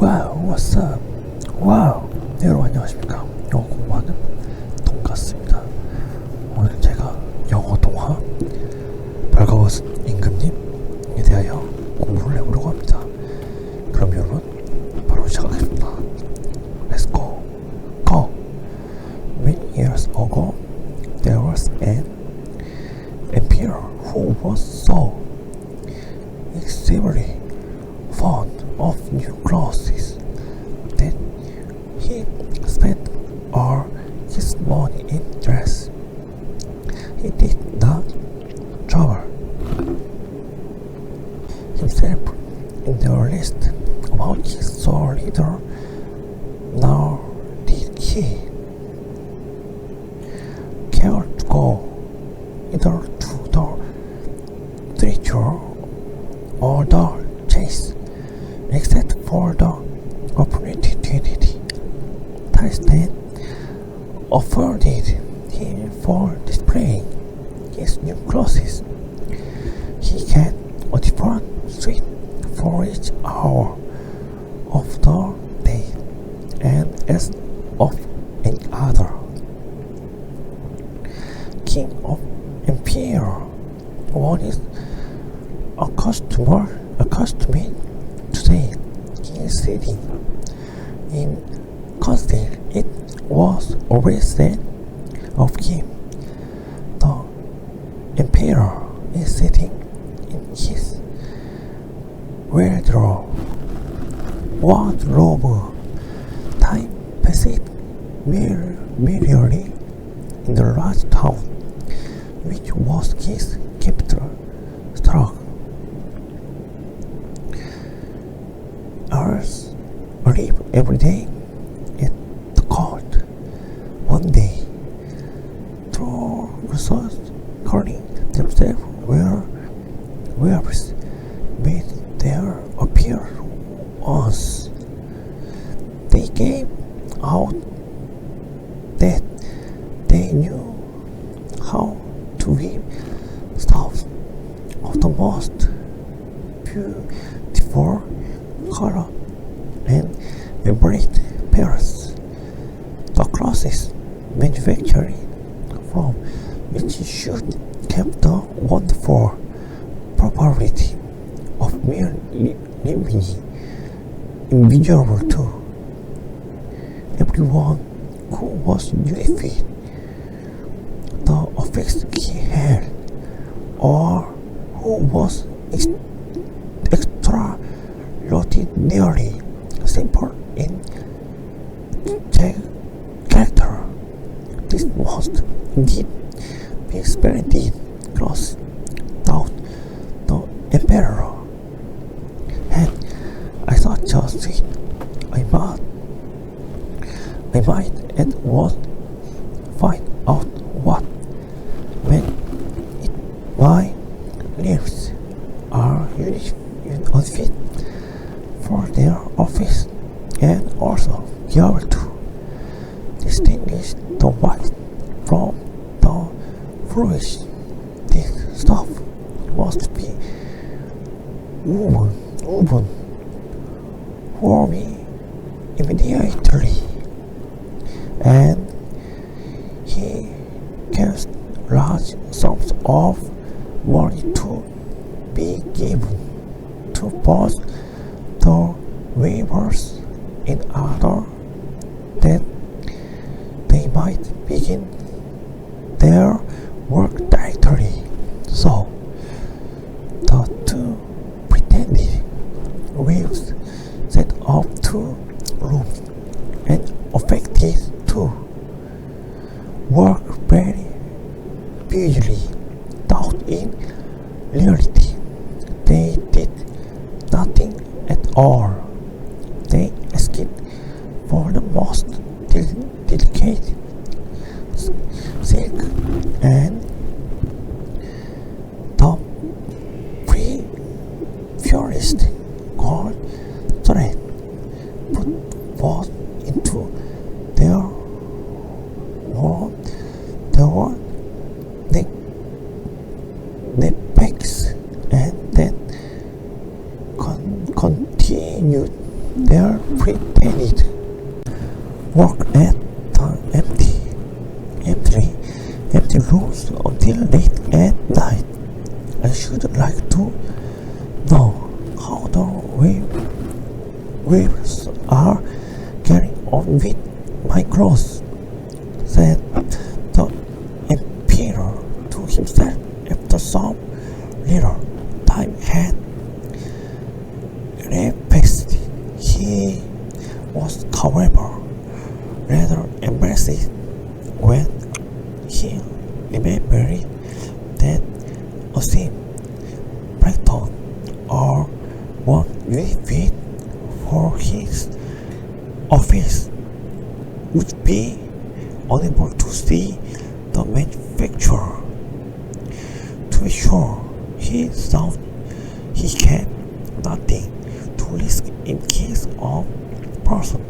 와우, what's up? 와우, 네, 여러분 안녕하십니까? 영어 공부하는 돈가스입니다. 오늘 제가 영어 동화 벌거벗은 임금님에 대하여 공부를 해보려고 합니다. 그럼 여러분 바로 시작하겠습니다. Let's go. Go. Many years ago, there was an emperor who was so extremely fond of new clothes that he spent all his money in dress. He did not trouble himself in the least about his soul either, nor did he care to go either to the theatre or the chase, except for the opportunity that afforded him for displaying his new clothes. He had a different suit for each hour of the day, and as of any other king of empire, one is accustomed to say he is sitting in council. It was always said of him, the emperor is sitting in his wardrobe. Time passed merrily in the large town, which was his capital. Struck hours live every day at the court. One day, trousers calling themselves werewolves made their appearance. They gave out that they knew how to weave stuff of the most beautiful color and elaborate patterns. The clothes manufactured from which should keep the wonderful property of mere living invisible to everyone who was unified. The effects he had, or who was extraordinarily simple in character. This must indeed be splendid clothes, thought the emperor. Had I such a suit, I might at once find out what meant it. My limbs are unfit for their office, and also be able to distinguish the white from the foolish. This stuff must be woven for me immediately, and he cast large sums of money to be given to both the weavers in order that they might begin their work directly. So the two pretended weavers set up 2 rooms and affected to work very busily, though in reality they did nothing at all. They asked for the most delicate silk and the purest gold thread, put both into their neck packs, and then continued their pretended work at the empty rooms until late at night. I should like to know how the waves are getting on with my clothes, said the emperor to himself after some little time had elapsed. He was, however, rather embarrassed when he remembered that a same plankton or 1 unit for his office would be unable to see the manufacturer. To be sure, he thought he had nothing to risk in case of person,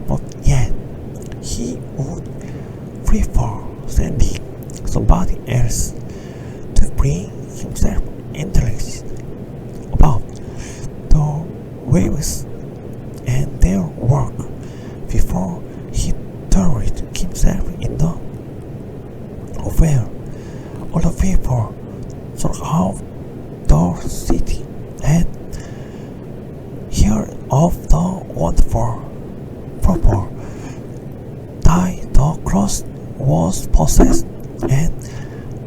but yet he would prefer sending somebody else to bring himself intelligence about the waves and their work before he turned himself in the affair. All the people throughout the city had heard of the wonderful purple dye the cross was possessed and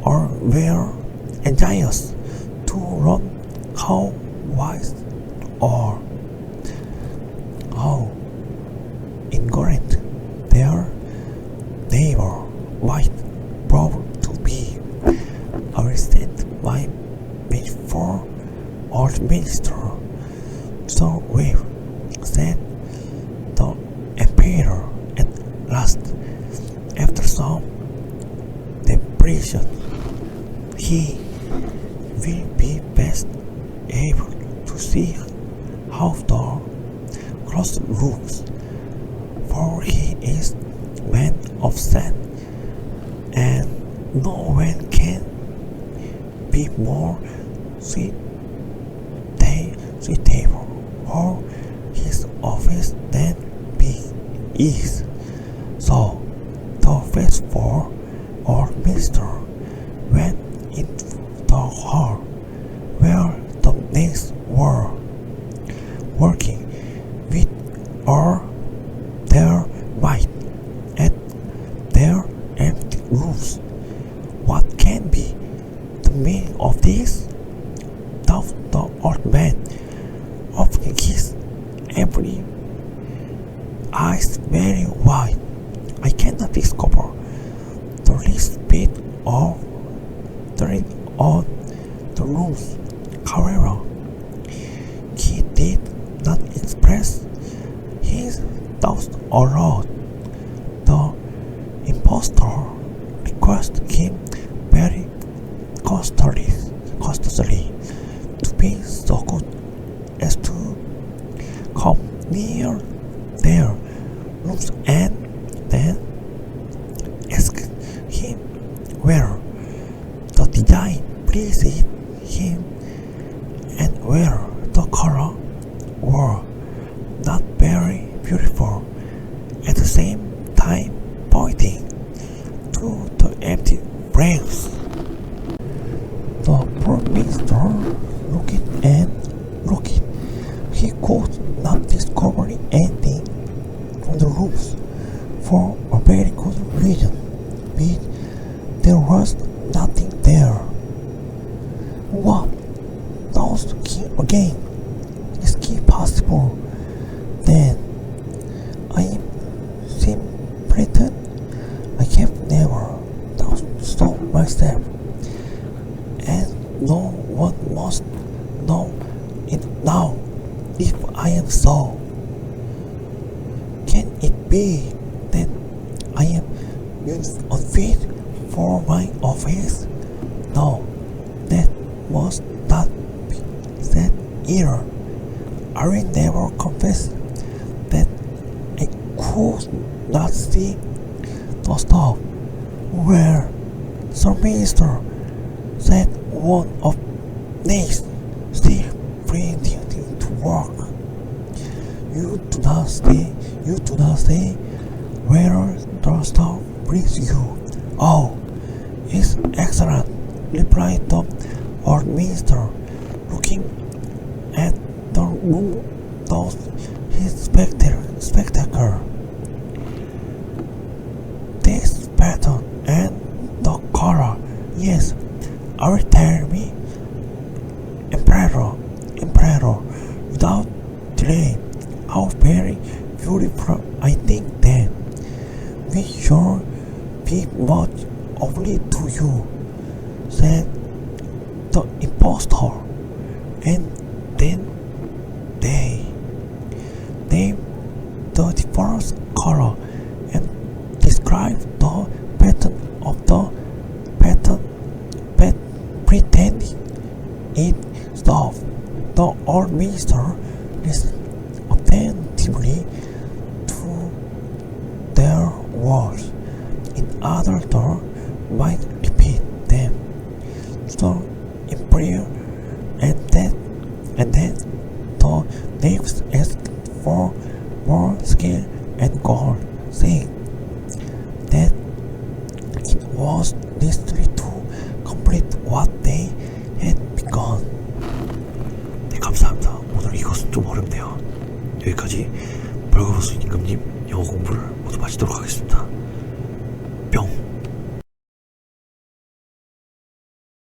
all were anxious to learn how wise or how ignorant their neighbor might prove to be. I will send my message for old minister. So we said the emperor at last, after some deliberation. He will be best able to see how the cross looks, for he is man of sense, and no one can be more suitable for his office than he is. So the faithful old minister went into the hall where the maids were working with all their might at their empty rooms. What can be the meaning of this? Thought the old man, opening his every eyes very wide. I cannot discover the least bit of the ring on the rooms. However, he did not express his doubts aloud. The impostor requested him very constantly to be so good as to come near their rooms and then asked him whether the design pleased him and whether the color were not very beautiful, at the same time pointing to the empty frames. The poor minister looked and looked. He could not discover anything from the rooms for a very good reason, but there was nothing there. What? Thought he again. Is it possible? Then I am simpleton. I have never thought so myself, and no one must know it now. If I am so, can it be that I am unfit for my office? No, that must not be said either. I will never confess that I could not see the stuff where some minister said one of these still pretending to work. You do not say where the stuff brings you. Oh, it's excellent, replied the old minister, looking at the room through his spectacle. This pattern and the color, yes, I will tell me, Emperor, without delay, how very beautiful I think that we should be much obliged to you, said the impostor, and then they named the different color and described the pattern of the pretending it stuff. The old minister listened attentively to their words. In order to might repeat them to the emperor, and then the knaves asked for more skill and gold, saying that it was necessary to complete what they had begun. 네, 감사합니다. 오늘 이것은 좀 어렵네요. 여기까지 벌거벗은 임금님 영어 공부를 모두 마치도록 하겠습니다. 뿅.